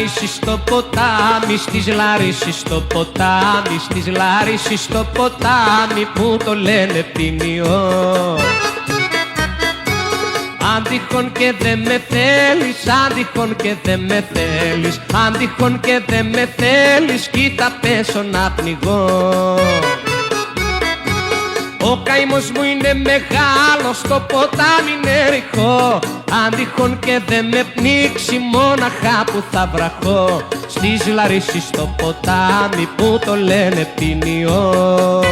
Λαρίσης στο ποτάμι, στις Λαρίσης στο ποτάμι, στις Λαρίσης στο ποτάμι που το λένε ποινιό. Αν τυχόν και δε με θέλεις, αν τυχόν και δε με θέλεις, αν τυχόν και δε με θέλεις, κοίτα πέσω να πνιγώ. Ο καημός μου είναι μεγάλος, στο ποτάμι είναι ρηχό. Αν τυχόν και δε με πνίξει, μόναχα που θα βραχώ. Στις Λαρίσης στο ποτάμι που το λένε ποινιό.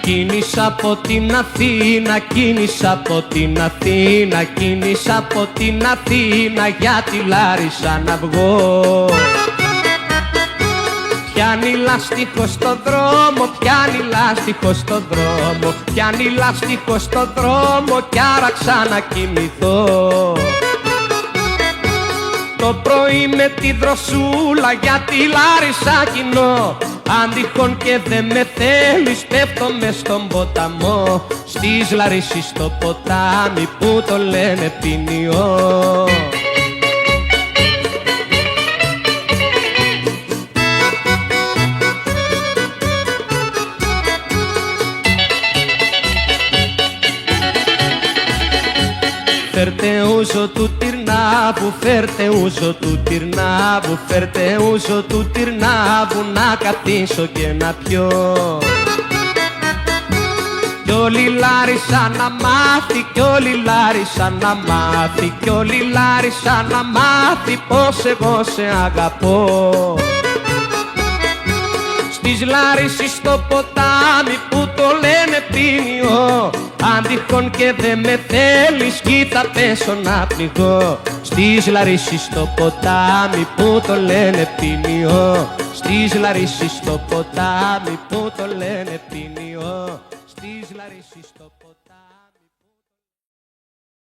Κίνησα από την Αθήνα, κίνησα από την Αθήνα, κίνησα από την Αθήνα για τη Λάρισα να βγω. Πιάνει λάστιχο στο δρόμο, πιάνει λάστιχο στο δρόμο, πιάνει λάστιχο στο δρόμο κι άραξα να κοιμηθώ. Το πρωί με τη δροσούλα για τη Λάρισα κοινώ. Αν τυχόν και δε με θέλεις, πέφτω μες στον ποταμό. Στις Λαρίσης στο ποτάμι που το λένε ποινιό. Φέρτε ούζο του Τυρνάβου, φέρτε ούζο του Τυρνάβου, φέρτε ούζο του Τυρνάβου να καθίσω και να πιω. Κι όλη η Λάρισα να μάθει, κι όλη η Λάρισα να μάθει, κι όλη η Λάρισα να μάθει πως εγώ σε αγαπώ. Στις Λαρίσης στο ποτάμι που το λένε ποινιό. Αν τυχόν και δε με θέλεις, κοίτα πέσω να πνιγώ. Στις Λαρίσης στο ποτάμι που το λένε ποινιό. Στις Λαρίσης στο ποτάμι που το λένε ποινιό. Στις Λαρίσης στο ποτάμι.